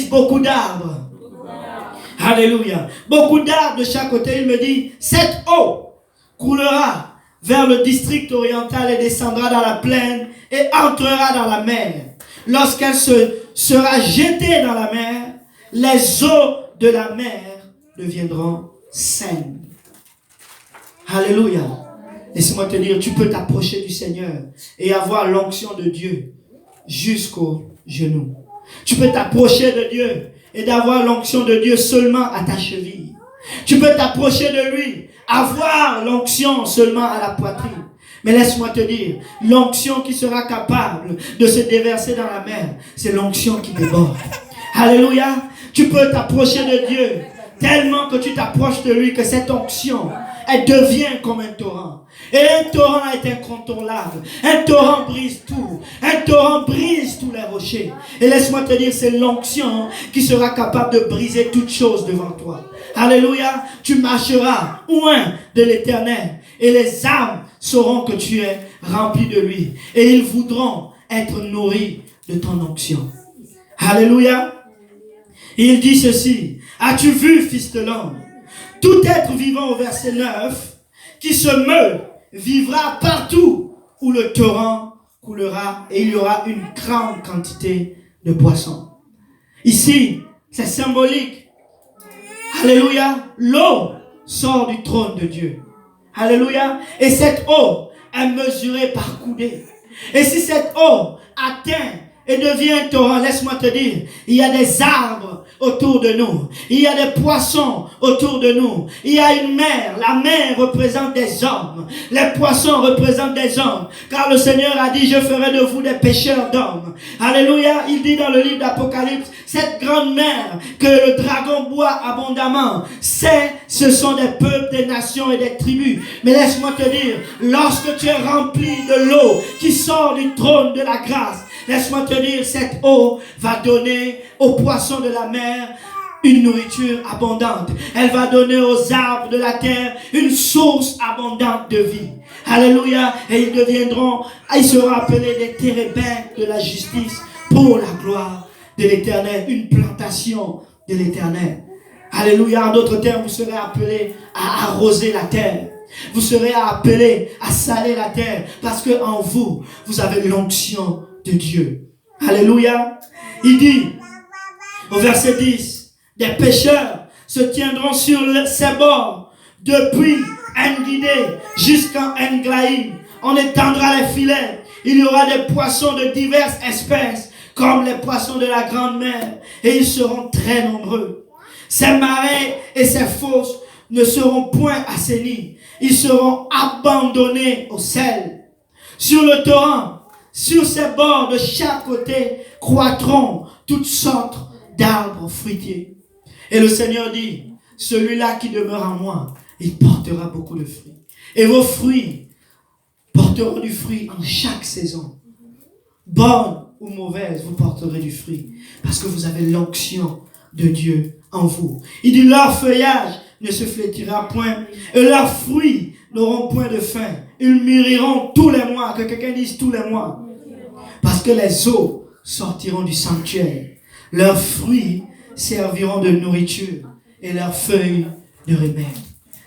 beaucoup d'arbres. Alléluia. Beaucoup d'arbres de chaque côté. Il me dit, cette eau coulera vers le district oriental et descendra dans la plaine et entrera dans la mer. Lorsqu'elle sera jetée dans la mer, les eaux de la mer deviendront saines. Alléluia. Laisse-moi te dire, tu peux t'approcher du Seigneur et avoir l'onction de Dieu jusqu'au genou. Tu peux t'approcher de Dieu et d'avoir l'onction de Dieu seulement à ta cheville. Tu peux t'approcher de lui, avoir l'onction seulement à la poitrine. Mais laisse-moi te dire, l'onction qui sera capable de se déverser dans la mer, c'est l'onction qui déborde. Alléluia. Tu peux t'approcher de Dieu tellement que tu t'approches de lui que cette onction, elle devient comme un torrent. Et un torrent est incontrôlable. Un torrent brise tout. Un torrent brise tous les rochers. Et laisse-moi te dire, c'est l'onction qui sera capable de briser toutes choses devant toi. Alléluia. Tu marcheras loin de l'Éternel. Et les âmes sauront que tu es rempli de lui. Et ils voudront être nourris de ton onction. Alléluia. Et il dit ceci. As-tu vu, fils de l'homme, tout être vivant au verset 9, qui se meut, vivra partout où le torrent coulera et il y aura une grande quantité de poissons. Ici, c'est symbolique. Alléluia. L'eau sort du trône de Dieu. Alléluia. Et cette eau est mesurée par coudée. Et si cette eau atteint et devient un torrent, laisse-moi te dire, il y a des arbres autour de nous. Il y a des poissons autour de nous. Il y a une mer. La mer représente des hommes. Les poissons représentent des hommes. Car le Seigneur a dit, je ferai de vous des pêcheurs d'hommes. Alléluia. Il dit dans le livre d'Apocalypse, cette grande mer que le dragon boit abondamment, ce sont des peuples, des nations et des tribus. Mais laisse-moi te dire, lorsque tu es rempli de l'eau qui sort du trône de la grâce, laisse-moi te dire, cette eau va donner aux poissons de la mer une nourriture abondante. Elle va donner aux arbres de la terre une source abondante de vie. Alléluia. Et ils seront appelés des térébintes de la justice pour la gloire de l'Éternel. Une plantation de l'Éternel. Alléluia. En d'autres termes, vous serez appelés à arroser la terre. Vous serez appelés à saler la terre. Parce que en vous, vous avez l'onction de Dieu. Alléluia. Il dit au verset 10, des pêcheurs se tiendront sur ces bords depuis En-Guidé jusqu'à En-Glaïm. On étendra les filets. Il y aura des poissons de diverses espèces comme les poissons de la grande mer et ils seront très nombreux. Ces marais et ces fosses ne seront point assainis. Ils seront abandonnés au sel. Sur le torrent, sur ces bords de chaque côté croîtront toutes sortes d'arbres fruitiers. Et le Seigneur dit, celui-là qui demeure en moi, il portera beaucoup de fruits. Et vos fruits porteront du fruit en chaque saison. Bonne ou mauvaise, vous porterez du fruit. Parce que vous avez l'onction de Dieu en vous. Il dit, leur feuillage ne se flétrira point. Et leurs fruits n'auront point de fin. Ils mûriront tous les mois. Que quelqu'un dise tous les mois. Parce que les eaux sortiront du sanctuaire. Leurs fruits serviront de nourriture et leurs feuilles de remède.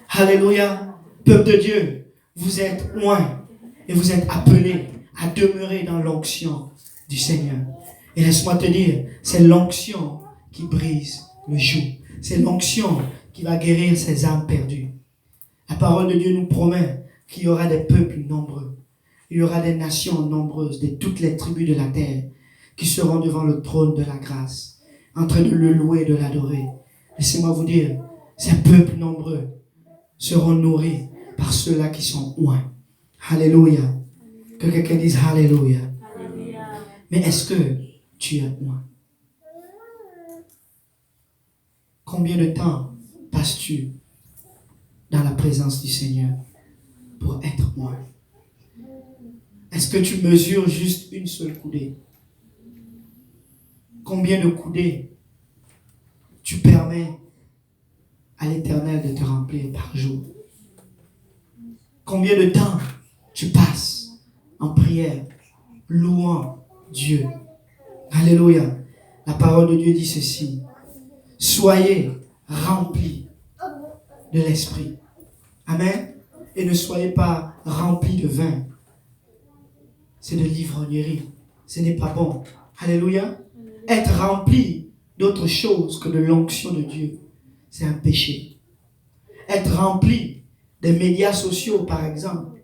Alléluia. Peuple de Dieu, vous êtes loin et vous êtes appelés à demeurer dans l'onction du Seigneur. Et laisse-moi te dire, c'est l'onction qui brise le joug. C'est l'onction qui va guérir ces âmes perdues. La parole de Dieu nous promet qu'il y aura des peuples nombreux. Il y aura des nations nombreuses de toutes les tribus de la terre qui seront devant le trône de la grâce, en train de le louer et de l'adorer. Laissez-moi vous dire, ces peuples nombreux seront nourris par ceux-là qui sont loin. Alléluia. Que quelqu'un dise Alléluia. Mais est-ce que tu es loin? Combien de temps passes-tu dans la présence du Seigneur pour être loin? Est-ce que tu mesures juste une seule coudée? Combien de coudées tu permets à l'Éternel de te remplir par jour? Combien de temps tu passes en prière, louant Dieu? Alléluia. La parole de Dieu dit ceci. Soyez remplis de l'esprit. Amen. Et ne soyez pas remplis de vin. C'est de l'ivrognerie. Ce n'est pas bon. Alléluia. Être rempli d'autre chose que de l'onction de Dieu, c'est un péché. Être rempli des médias sociaux, par exemple.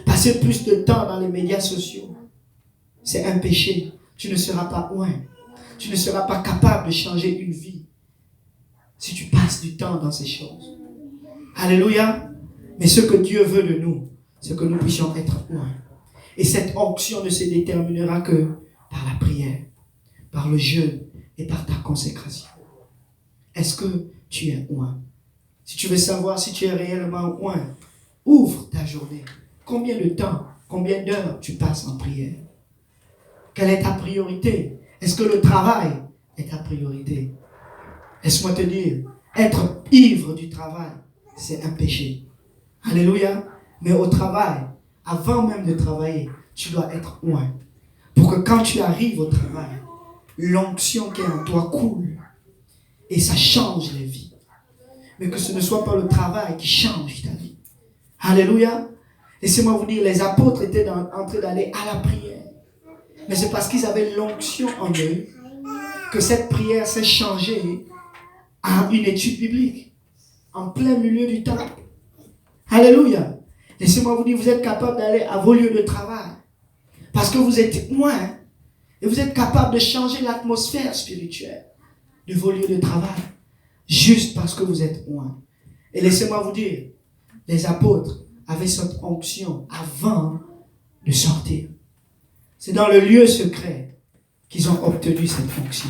Passer plus de temps dans les médias sociaux, c'est un péché. Tu ne seras pas loin. Tu ne seras pas capable de changer une vie si tu passes du temps dans ces choses. Alléluia. Mais ce que Dieu veut de nous, c'est que nous puissions être loin. Et cette onction ne se déterminera que par la prière, par le jeûne et par ta consécration. Est-ce que tu es loin? Si tu veux savoir si tu es réellement loin, ouvre ta journée. Combien de temps, combien d'heures tu passes en prière? Quelle est ta priorité? Est-ce que le travail est ta priorité? Laisse-moi te dire, être ivre du travail, c'est un péché. Alléluia. Mais au travail, avant même de travailler, tu dois être loin. Pour que quand tu arrives au travail, l'onction qui est en toi coule. Et ça change les vies. Mais que ce ne soit pas le travail qui change ta vie. Alléluia. Laissez-moi vous dire, les apôtres étaient en train d'aller à la prière. Mais c'est parce qu'ils avaient l'onction en eux que cette prière s'est changée en une étude biblique. En plein milieu du temple. Alléluia. Laissez-moi vous dire, vous êtes capable d'aller à vos lieux de travail. Parce que vous êtes loin. Et vous êtes capable de changer l'atmosphère spirituelle de vos lieux de travail. Juste parce que vous êtes loin. Et laissez-moi vous dire, les apôtres avaient cette onction avant de sortir. C'est dans le lieu secret qu'ils ont obtenu cette fonction.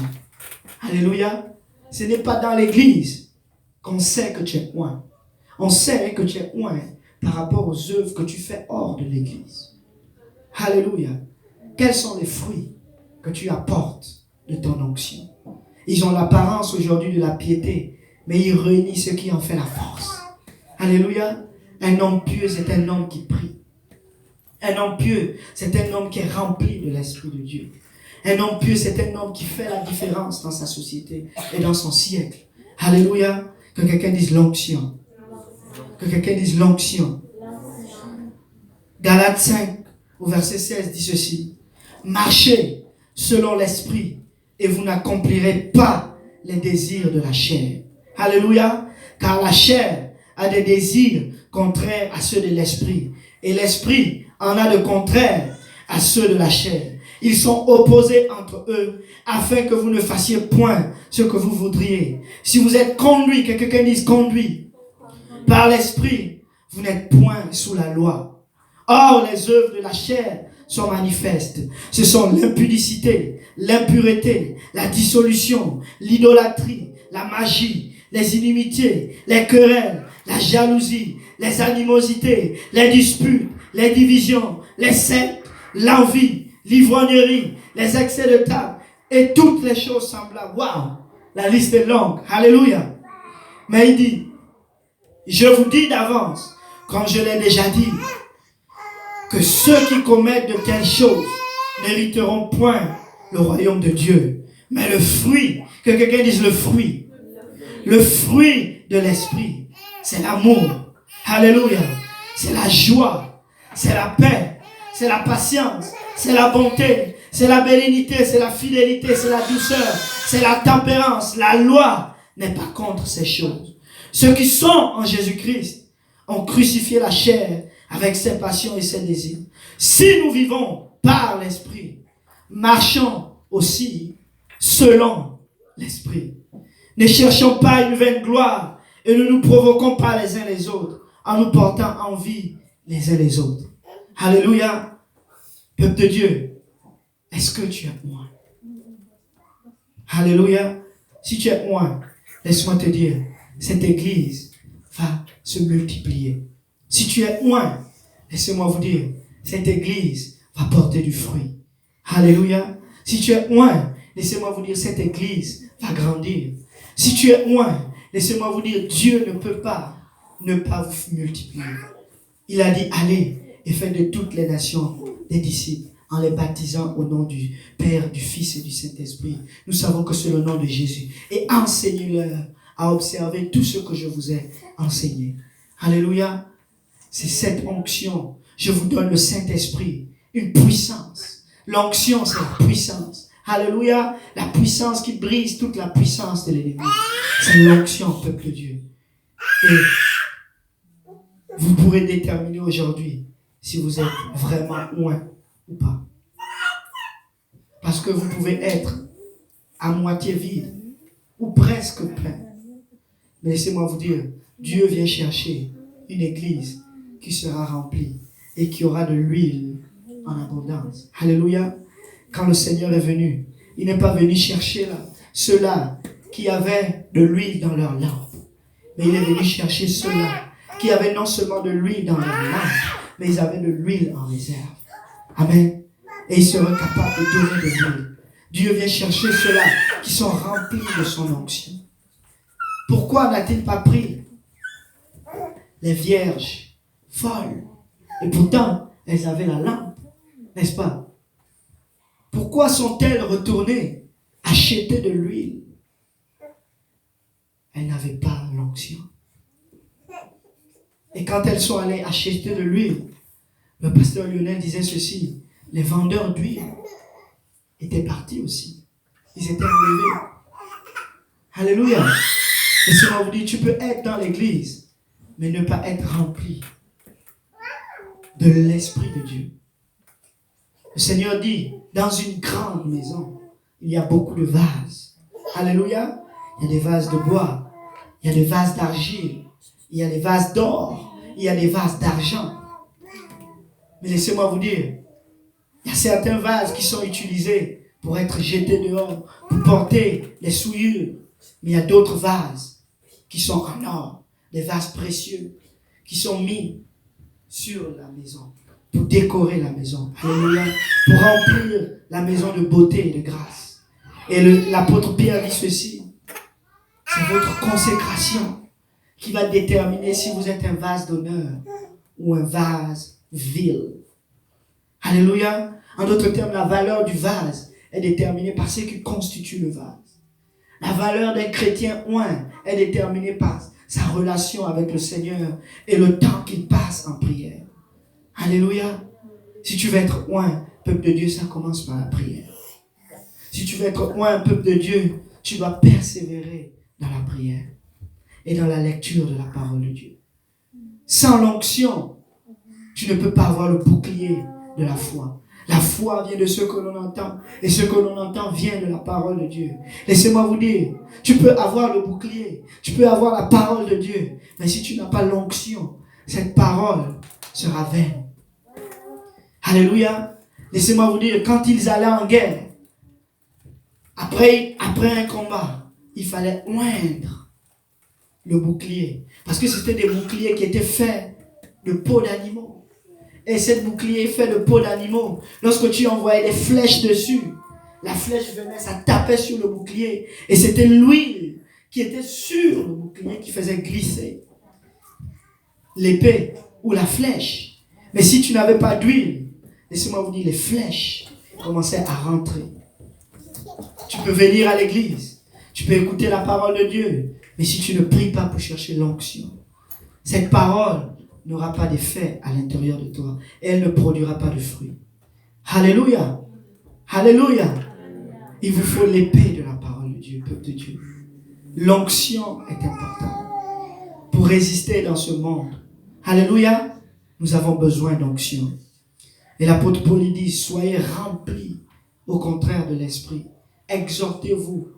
Alléluia. Ce n'est pas dans l'église qu'on sait que tu es loin. On sait que tu es loin par rapport aux œuvres que tu fais hors de l'église. Alléluia. Quels sont les fruits que tu apportes de ton onction? Ils ont l'apparence aujourd'hui de la piété, mais ils réunissent ce qui en fait la force. Alléluia. Un homme pieux, c'est un homme qui prie. Un homme pieux, c'est un homme qui est rempli de l'Esprit de Dieu. Un homme pieux, c'est un homme qui fait la différence dans sa société et dans son siècle. Alléluia. Que quelqu'un dise l'onction. Que quelqu'un dise l'onction. Galates 5, au verset 16, dit ceci. Marchez selon l'Esprit et vous n'accomplirez pas les désirs de la chair. Alléluia. Car la chair a des désirs contraires à ceux de l'Esprit. Et l'Esprit en a de contraires à ceux de la chair. Ils sont opposés entre eux afin que vous ne fassiez point ce que vous voudriez. Si vous êtes conduit, que quelqu'un dise conduit par l'Esprit, vous n'êtes point sous la loi. Or, les œuvres de la chair sont manifestes. Ce sont l'impudicité, l'impureté, la dissolution, l'idolâtrie, la magie, les inimitiés, les querelles, la jalousie, les animosités, les disputes, les divisions, les sectes, l'envie, l'ivrognerie, les excès de table et toutes les choses semblables. Waouh! La liste est longue. Alléluia. Mais il dit, je vous dis d'avance, comme je l'ai déjà dit, que ceux qui commettent de telles choses n'hériteront point le royaume de Dieu. Mais le fruit, que quelqu'un dise le fruit de l'esprit, c'est l'amour. Alléluia. C'est la joie, c'est la paix, c'est la patience, c'est la bonté, c'est la bénignité, c'est la fidélité, c'est la douceur, c'est la tempérance. La loi n'est pas contre ces choses. Ceux qui sont en Jésus-Christ ont crucifié la chair avec ses passions et ses désirs. Si nous vivons par l'Esprit, marchons aussi selon l'Esprit. Ne cherchons pas une vaine gloire et ne nous provoquons pas les uns les autres en nous portant envie les uns les autres. Alléluia. Peuple de Dieu, est-ce que tu es loin? Alléluia. Si tu es loin, laisse-moi te dire, cette église va se multiplier. Si tu es loin, laissez-moi vous dire, cette église va porter du fruit. Alléluia. Si tu es loin, laissez-moi vous dire, cette église va grandir. Si tu es loin, laissez-moi vous dire, Dieu ne peut pas ne pas vous multiplier. Il a dit, allez et faites de toutes les nations des disciples. en les baptisant au nom du Père, du Fils et du Saint-Esprit. Nous savons que c'est le nom de Jésus. Et enseignez-leur à observer tout ce que je vous ai enseigné. Alléluia. C'est cette onction. Je vous donne le Saint-Esprit, une puissance. L'onction, c'est la puissance. Alléluia. La puissance qui brise toute la puissance de l'ennemi. C'est l'onction, peuple de Dieu. Et vous pourrez déterminer aujourd'hui si vous êtes vraiment loin ou pas. Parce que vous pouvez être à moitié vide ou presque plein. Mais laissez-moi vous dire, Dieu vient chercher une église qui sera remplie et qui aura de l'huile en abondance. Alléluia. Quand le Seigneur est venu, il n'est pas venu chercher ceux-là qui avaient de l'huile dans leur lampe. Mais il est venu chercher ceux-là qui avaient non seulement de l'huile dans leur lampe, mais ils avaient de l'huile en réserve. Amen. Et ils seront capables de donner de l'huile. Dieu vient chercher ceux-là qui sont remplis de son onction. Pourquoi n'a-t-il pas pris les vierges folles? Et pourtant, elles avaient la lampe, n'est-ce pas? Pourquoi sont-elles retournées acheter de l'huile? Elles n'avaient pas l'onction. Et quand elles sont allées acheter de l'huile, le pasteur Lionel disait ceci, les vendeurs d'huile étaient partis aussi. Ils étaient enlevés. Alléluia. Et si on vous dit, tu peux être dans l'église, mais ne pas être rempli de l'Esprit de Dieu. Le Seigneur dit, dans une grande maison, il y a beaucoup de vases. Alléluia. Il y a des vases de bois, il y a des vases d'argile, il y a des vases d'or, il y a des vases d'argent. Mais laissez-moi vous dire, il y a certains vases qui sont utilisés pour être jetés dehors, pour porter les souillures. Mais il y a d'autres vases qui sont en or, des vases précieux, qui sont mis sur la maison, pour décorer la maison. Alléluia. Pour remplir la maison de beauté et de grâce. Et l'apôtre Pierre dit ceci, c'est votre consécration qui va déterminer si vous êtes un vase d'honneur ou un vase vil. Alléluia. En d'autres termes, la valeur du vase est déterminée par ce qui constitue le vase. La valeur d'un chrétien oint est déterminée par sa relation avec le Seigneur et le temps qu'il passe en prière. Alléluia. Si tu veux être oint, peuple de Dieu, ça commence par la prière. Si tu veux être oint, peuple de Dieu, tu dois persévérer dans la prière et dans la lecture de la parole de Dieu. Sans l'onction, tu ne peux pas avoir le bouclier de la foi. La foi vient de ce que l'on entend, et ce que l'on entend vient de la parole de Dieu. Laissez-moi vous dire, tu peux avoir le bouclier, tu peux avoir la parole de Dieu, mais si tu n'as pas l'onction, cette parole sera vaine. Alléluia. Laissez-moi vous dire, quand ils allaient en guerre, après un combat, il fallait oindre le bouclier, parce que c'était des boucliers qui étaient faits de peau d'animaux. Et cette bouclier est fait de peau d'animaux. Lorsque tu envoyais des flèches dessus, la flèche venait, ça tapait sur le bouclier. Et c'était l'huile qui était sur le bouclier qui faisait glisser l'épée ou la flèche. Mais si tu n'avais pas d'huile, laissez-moi vous dire, les flèches commençaient à rentrer. Tu peux venir à l'église, tu peux écouter la parole de Dieu, mais si tu ne pries pas pour chercher l'onction, cette parole n'aura pas d'effet à l'intérieur de toi. Et elle ne produira pas de fruits. Alléluia. Alléluia. Il vous faut l'épée de la parole de Dieu, peuple de Dieu. L'onction est importante pour résister dans ce monde. Alléluia. Nous avons besoin d'onction. Et l'apôtre Paul dit, soyez remplis au contraire de l'esprit. Exhortez-vous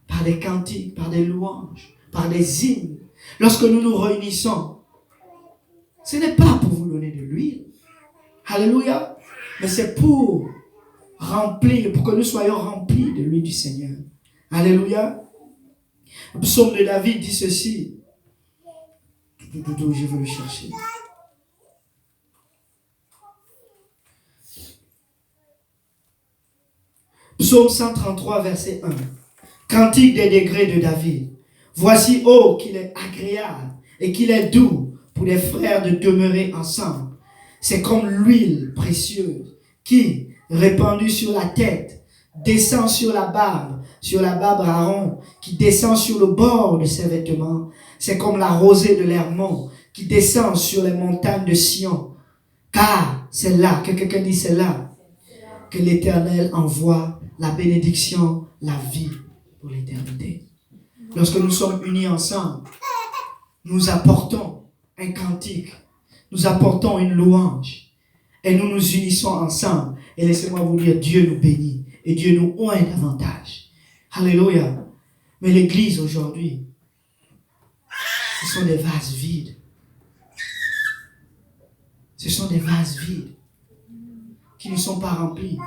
par des cantiques, par des louanges, par des hymnes. Lorsque nous nous réunissons, ce n'est pas pour vous donner de l'huile. Alléluia. Mais c'est pour remplir, pour que nous soyons remplis de l'huile du Seigneur. Alléluia. Le psaume de David dit ceci. Je veux le chercher. Psaume 133, verset 1. Cantique des degrés de David. Voici, oh, qu'il est agréable et qu'il est doux pour les frères de demeurer ensemble. C'est comme l'huile précieuse qui, répandu sur la tête, descend sur la barbe Aaron, qui descend sur le bord de ses vêtements. C'est comme la rosée de l'Hermon qui descend sur les montagnes de Sion. Car c'est là, que quelqu'un dit c'est là, que l'Éternel envoie la bénédiction, la vie pour l'éternité. Lorsque nous sommes unis ensemble, nous apportons un cantique, nous apportons une louange et nous nous unissons ensemble. Et laissez-moi vous dire, Dieu nous bénit et Dieu nous oint davantage. Alléluia. Mais l'église aujourd'hui, ce sont des vases vides. Ce sont des vases vides qui ne sont pas remplis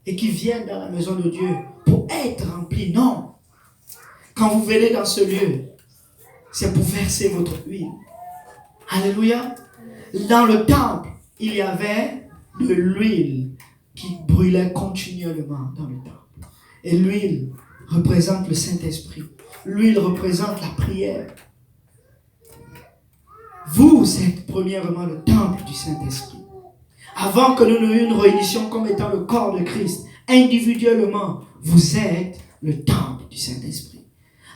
et qui viennent dans la maison de Dieu pour être remplis. Non. Quand vous venez dans ce lieu, c'est pour verser votre huile. Alléluia. Dans le temple, il y avait de l'huile qui brûlait continuellement dans le temple. Et l'huile représente le Saint-Esprit. L'huile représente la prière. Vous êtes premièrement le temple du Saint-Esprit. Avant que nous nous réunissions comme étant le corps de Christ, individuellement, vous êtes le temple du Saint-Esprit.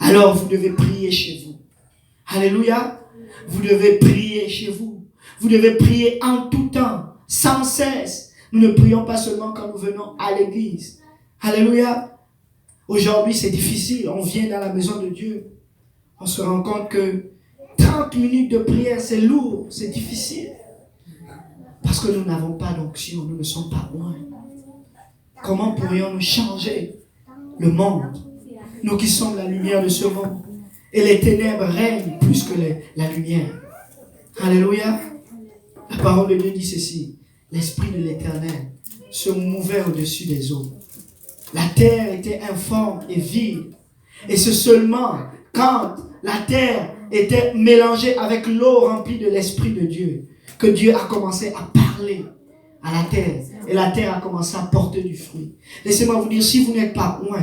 Alors vous devez prier chez vous. Alléluia. Vous devez prier chez vous. Vous devez prier en tout temps, sans cesse. Nous ne prions pas seulement quand nous venons à l'église. Alléluia. Aujourd'hui, c'est difficile. On vient dans la maison de Dieu. On se rend compte que 30 minutes de prière, c'est lourd, c'est difficile. Parce que nous n'avons pas d'onction, nous ne sommes pas loin. Comment pourrions-nous changer le monde? Nous qui sommes la lumière de ce monde. Et les ténèbres règnent plus que la lumière. Alléluia. La parole de Dieu dit ceci. L'Esprit de l'Éternel se mouvait au-dessus des eaux. La terre était informe et vide. Et c'est seulement quand la terre était mélangée avec l'eau remplie de l'Esprit de Dieu que Dieu a commencé à parler à la terre. Et la terre a commencé à porter du fruit. Laissez-moi vous dire, si vous n'êtes pas loin,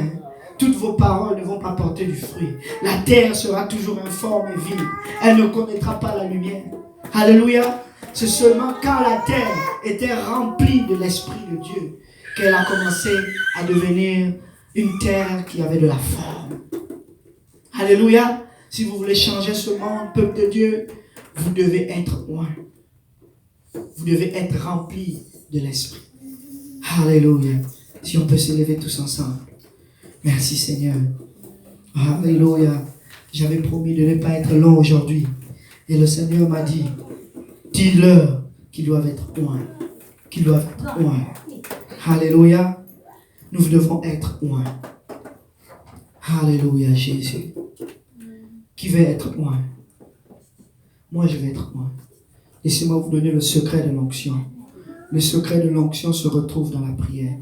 toutes vos paroles ne vont pas porter du fruit. La terre sera toujours informe et vide. Elle ne connaîtra pas la lumière. Alléluia. C'est seulement quand la terre était remplie de l'Esprit de Dieu qu'elle a commencé à devenir une terre qui avait de la forme. Alléluia. Si vous voulez changer ce monde, peuple de Dieu, vous devez être loin. Vous devez être rempli de l'Esprit. Alléluia. Si on peut s'élever tous ensemble. Merci Seigneur. Alléluia. J'avais promis de ne pas être long aujourd'hui. Et le Seigneur m'a dit, dis-leur qu'ils doivent être loin. Qu'ils doivent être loin. Alléluia. Nous devons être loin. Alléluia Jésus. Qui veut être loin? Moi je vais être loin. Laissez-moi vous donner le secret de l'onction. Le secret de l'onction se retrouve dans la prière.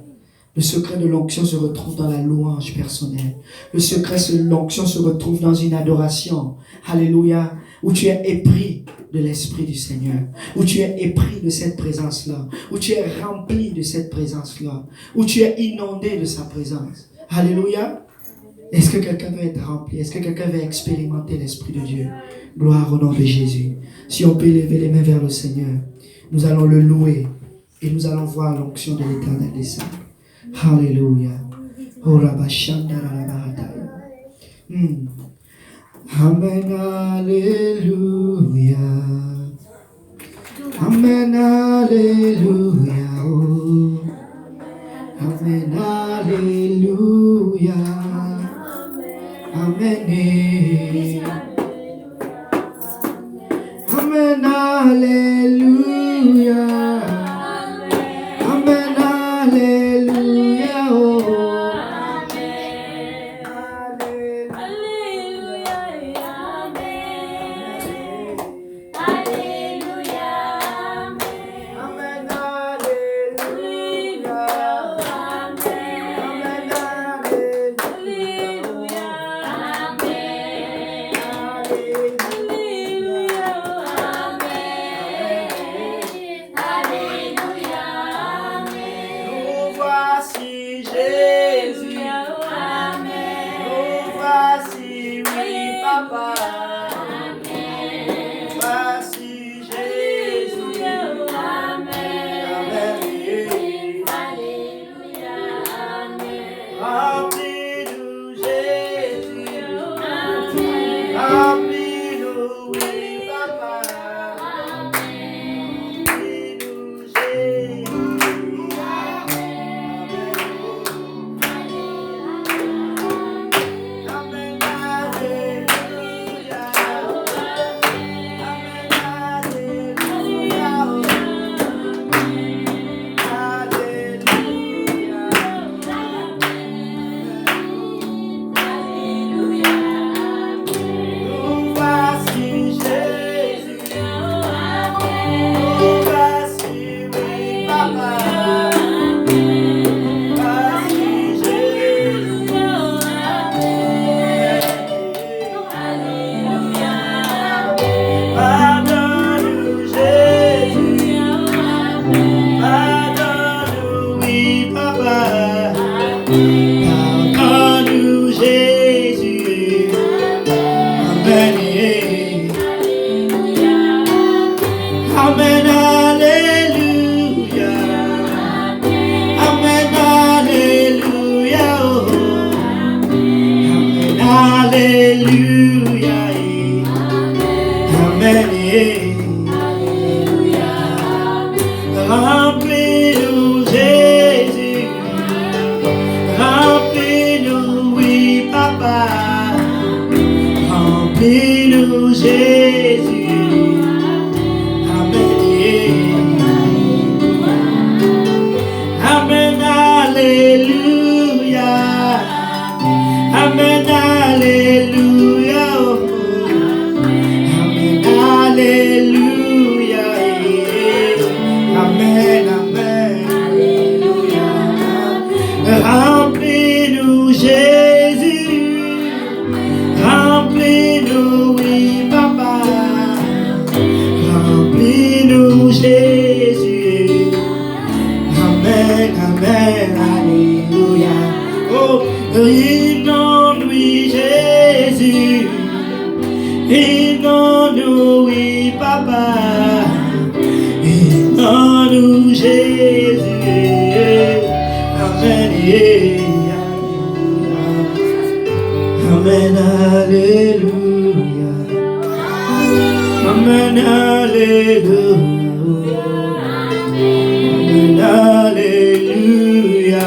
Le secret de l'onction se retrouve dans la louange personnelle. Le secret de l'onction se retrouve dans une adoration. Alléluia. Où tu es épris de l'Esprit du Seigneur. Où tu es épris de cette présence-là. Où tu es rempli de cette présence-là. Où tu es inondé de sa présence. Alléluia. Est-ce que quelqu'un veut être rempli? Est-ce que quelqu'un veut expérimenter l'Esprit de Dieu? Gloire au nom de Jésus. Si on peut lever les mains vers le Seigneur, nous allons le louer et nous allons voir l'onction de l'Éternel descendre. Alléluia. Amen, alléluia. Amen, alléluia. Oh. Amen, alléluia. Amen. Amen, alléluia. Amen, alléluia. Oh. Amen. Amen. Alléluia. Amen. Alléluia. Amen. Alléluia. Amen. Remplis-nous, Jésus. Remplis-nous, oui, Papa. Remplis-nous, Jésus. Amen. Amen. Alléluia. Amen. Alléluia. Amen. Alléluia. Amen. Amen. Alléluia. Remplis-nous, Jésus. Remplis-nous, oui, Papa. Remplis-nous, Jésus. Amen, amen, alléluia. Oh, inonde-nous, Jésus. Inonde-nous, oui, Papa. Inonde-nous, Jésus. Amen, amen, alléluia. Amen, alléluia. Alléluia.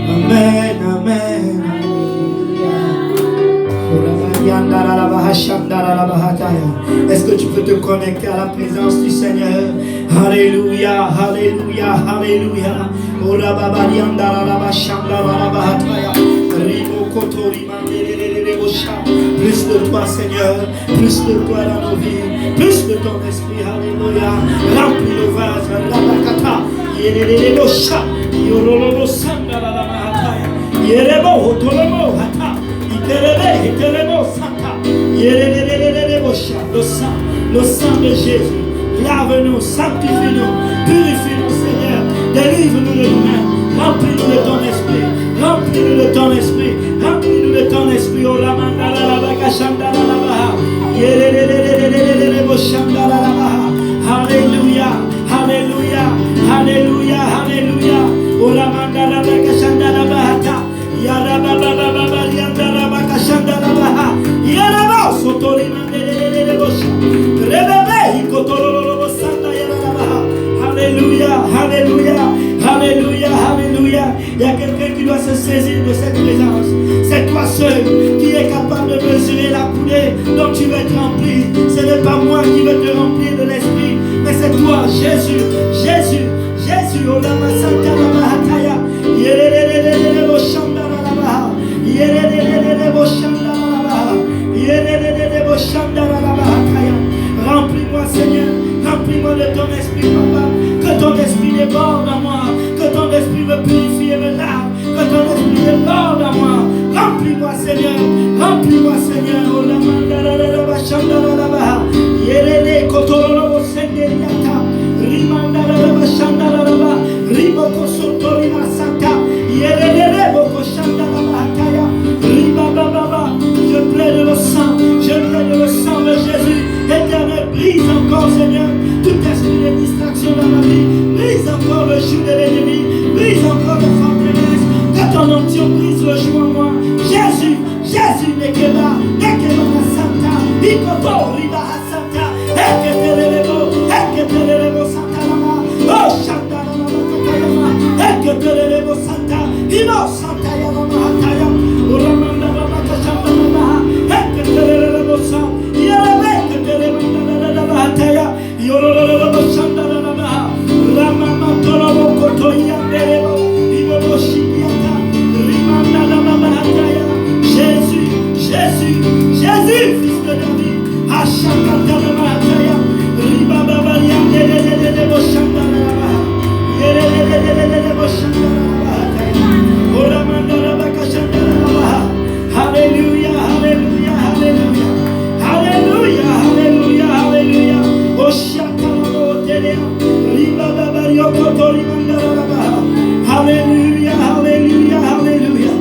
Amen, amen. Est-ce que tu peux te connecter à la présence du Seigneur? Alléluia, alléluia, alléluia. Plus de toi, Seigneur, plus de toi dans nos vies, plus de ton esprit, alléluia. Remplis le vase, Rabakata, Yerebo Sha, Yorolo Sanda, Rabahataya, Yerebo, Tolomo, Hata, Iterebo, Santa, Yerebo Sha, le sang de Jésus, lave-nous, sanctifie-nous, purifie-nous, Seigneur, délivre-nous de nous-mêmes, remplis-nous de ton esprit, remplis-nous de ton esprit, remplis-nous de ton esprit, oh la mandala la bakashanda la baha, yerebo shanda la baha, alléluia, alléluia, alléluia, alléluia, oh la mandala la bakashanda la baha, yara baba baba yanda la bakashanda la baha, yara ba sotori mandele bosha, rebebe ikotoro lo sanda yara la baha, alléluia, alléluia, alléluia, alléluia. Il y a quelqu'un qui doit se saisir de cette présence. C'est toi seul qui est capable de mesurer la coulée dont tu veux être rempli. Ce n'est pas moi qui veux te remplir de l'esprit, mais c'est toi, Jésus, Jésus, Jésus. Oh la masanta la mahataya, yerelelelele boshanda la baha, yerelelelele boshanda la baha, yerelelelele boshanda la mahataya. Remplis-moi, Seigneur, remplis-moi de ton esprit, Papa. Que ton esprit déborde en moi, que ton esprit me purifie et me lave, que ton esprit déborde en moi. Remplis-moi, Seigneur, remplis-moi, Seigneur. Oh la mandala la bashanda la baha, yerele kotoro senderiata, rimandala la bashanda la baha, riboko sotori masata, yerele boko shanda la bahataya, ribaba baba. Je plaide le sang, je plaide le sang de Jésus. Éternel, brise encore, Seigneur, tout esprit de distraction dans ma vie. Brise encore le joug de l'ennemi. Brise encore le forteresse. Que ton onction brise le joug en moi. Jésus, Jésus, Nekeba, Nekeba Santa, Ikoto, Riba Santa, Eketelebo, Santa Lama, Oh Shanta Lama, Eketelebo Santa, Ino Santa Yama Hataya, Uramanda Lama Kashanta Lama, Eketelebo Santa, Jésus, Jésus, Jésus, fils de David, Alléluia, Alléluia, Alléluia, Alléluia, Alléluia, Alléluia. Alléluia, Alléluia, Alléluia.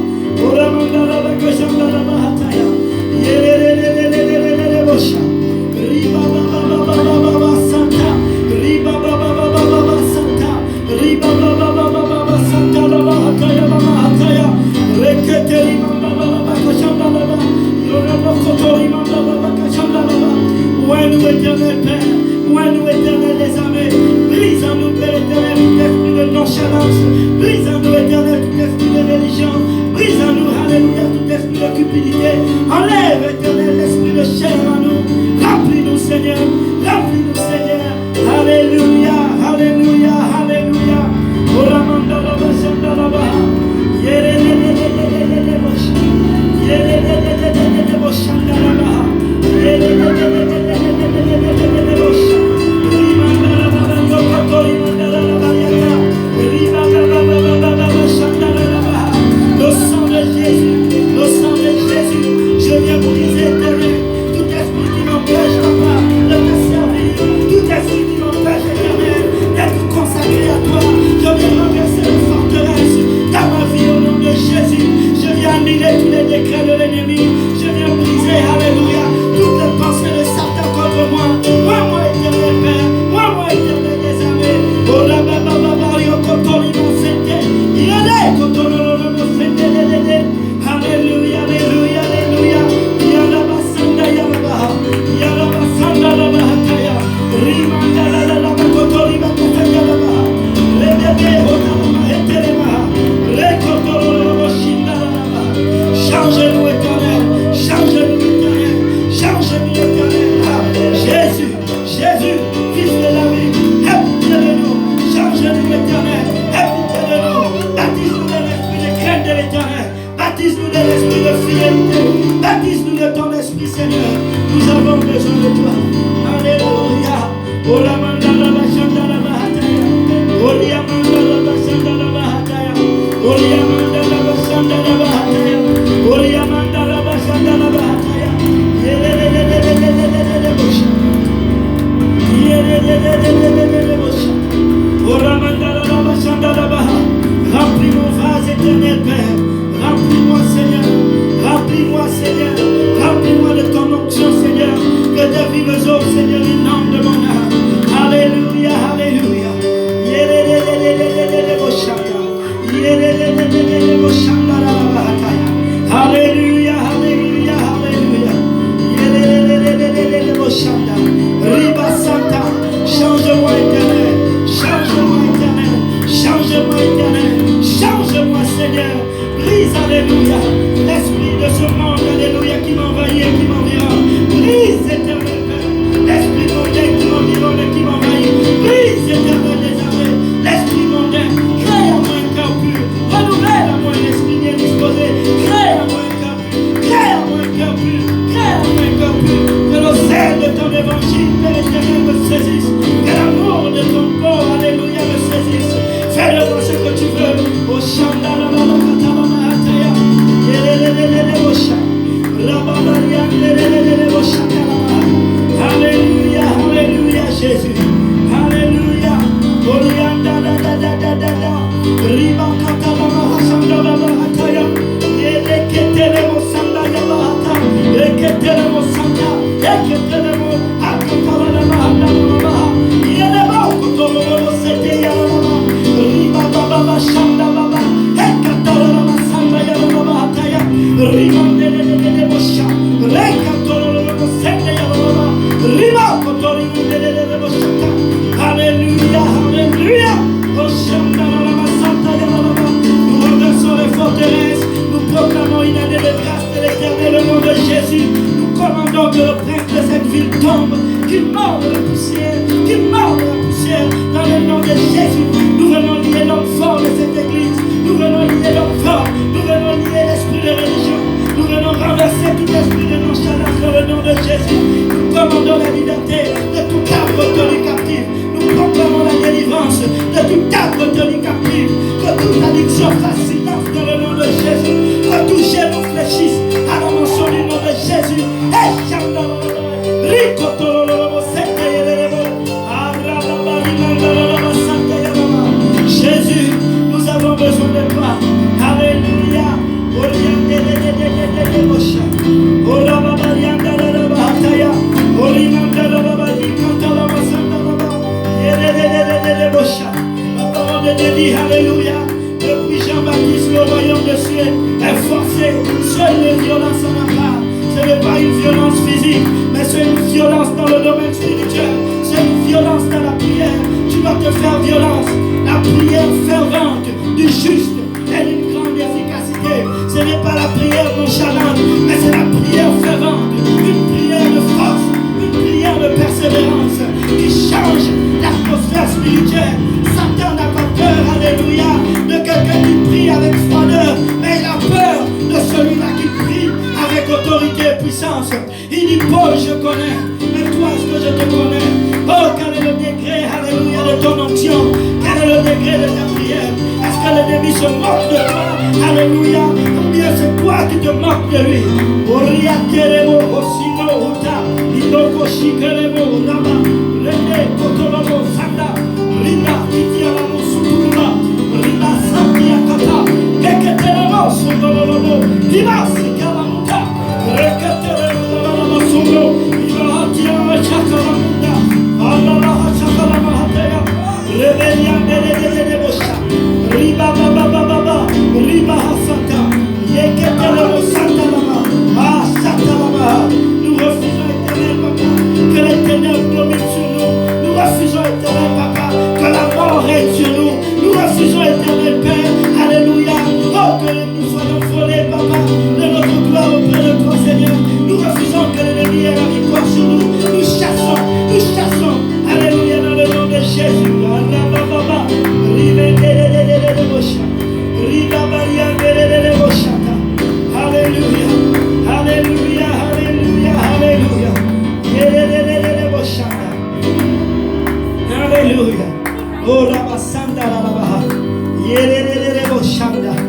Où est nous, éternel Père? Où est nous, éternel des armées? Brise en nous, Père éternel, tout esprit de nonchalance. Brise en nous, éternel, tout esprit de religion. Brise en nous, alléluia, tout esprit de cupidité. Enlève, éternel, l'esprit de chair en nous. Remplis-nous, Seigneur. Remplis-nous, Seigneur. Alléluia, alléluia, alléluia. Le sang de Jésus, le sang de Jésus, je viens briser éternel tout esprit qui m'empêche, papa, de te servir, tout esprit qui m'empêche, éternel, d'être consacré à toi. Je viens renverser les forteresses dans ma vie au nom de Jésus. Je viens annuler tous les décrets de l'ennemi. Je viens briser, alléluia, toutes les pensées de Satan contre moi. Moi, éternel Père, moi, éternel des armées. Oh là, alléluia, alléluia, alléluia. Yalabasanda yalabaha, yalabasanda labahataya. Rimanda la bakotori bakutaya labaha. Rebebe otama etelemaha. Rekotoro loboshinda labaha. Change-nous éternel, change-nous éternel, change-nous éternel. Jésus, Jésus, fils de la vie, aie pitié de nous. Change-nous éternel, aie pitié de nous. Baptise-nous de l'esprit de crainte de l'éternel. Baptise-nous de l'esprit de fidélité. Baptise-nous de ton esprit, Seigneur. Nous avons besoin de toi. Alléluia. Ola mandala bashanda la bahataya. Olia mandala bashanda la bahataya. Olia mandala bashanda la bahataya. Olia mandala bashanda la bahataya. Yelelelelelelelelele bosha. Yelelelelelelelele bosha. Ola mandala bashanda la bahataya. Remplis mon vase éternel, Père. Remplis-moi, Seigneur. Remplis-moi, Seigneur. Remplis-moi de ton onction, Seigneur. Que tes vives eaux, Seigneur, inondent de mon âme. Alléluia, alléluia. Alléluia, alléluia, alléluia. Riba Santa, change-moi éternel. Change-moi éternel. Change-moi éternel. Change-moi, Seigneur. Brise, alléluia, l'esprit de ce monde, alléluia, qui m'envahit et qui m'environne. Brise, éternel Père, l'esprit mondain qui m'environne et qui m'envahit. Brise, éternel des armées, l'esprit mondain. Crée à moi un cœur pur. Renouvelle à moi un esprit bien disposé. Crée à moi un cœur pur. Crée à moi un cœur pur. Crée à moi un cœur pur. Que le zèle de ton évangile, Père éternel, me saisisse. Que l'amour de ton corps, alléluia, me saisisse. Fais de moi ce que tu veux. Au chant alléluia, alléluia, Jésus. Alléluia. Orianda da da da da da da. Riba katala mahasanda la bahataya. Eleketele mo sanda ya bahata. Eketele mo sanda. Eketele mo akatala la bahanda la baha. Yele ba kotolo lo sete ya la baha. Riba baba bashanda baba. Ekatala la masanda ya la bahataya. Riba de de bosha. Rekatolo lo sete ya la baha. Riba kotolo de bosha. Alléluia, alléluia. Oshanda la masanda ya la baha. Nous renversons les forteresses. Nous proclamons une année de grâce de l'Éternel au nom de Jésus. Nous commandons que le prince de cette ville tombe, qu'il mord de la poussière, qu'il mord de la poussière dans le nom de Jésus. Nous venons lier l'homme fort de cette église. Nous venons lier l'homme fort. Nous venons lier l'esprit de religion. Nous venons renverser tout esprit de nonchalance dans le nom de Jésus. Nous commandons la liberté de tout arbre tenu captif. Nous proclamons la délivrance de tout arbre tenu captif. Que toute addiction fasse silence dans le nom de Jésus. Que tout genou fléchisse à la mention du nom de Jésus. Jésus, nous avons besoin de toi. Alléluia. La parole de Dieu dit alléluia. Depuis Jean-Baptiste, le royaume de Dieu est forcé. Seul le violent s'en empare. C'est violence dans le domaine spirituel. C'est une violence dans la prière. Tu dois te faire violence. La prière fervente du juste est d'une grande efficacité. Ce n'est pas la prière nonchalante, mais c'est la prière fervente. Une prière de force, une prière de persévérance qui change l'atmosphère spirituelle. Satan n'a pas peur, alléluia, de quelqu'un qui prie avec froideur, mais il a peur de celui-là qui prie avec autorité et puissance. Il dit, Paul, je connais, mais toi, est-ce que je te connais? Oh, quel est le degré, alléluia, de ton onction? Quel est le degré de ta prière? Est-ce que l'ennemi se moque de toi? Alléluia. Ou bien c'est toi qui te moques de lui? Riba baba baba riba hasata yeketele santa lama ah santa lama. Nous refusons éternel papa que les ténèbres dominent sur nous. Nous refusons éternel papa que la mort règne sur nous. Nous refusons éternel Père, alléluia, oh que nous soyons volés papa de notre gloire auprès de toi Seigneur. Nous refusons que l'ennemi ait la victoire sur nous. Nous chassons, alléluia, dans le nom de Jésus. Alléluia, alléluia, alléluia, alléluia. Alléluia. Oh, la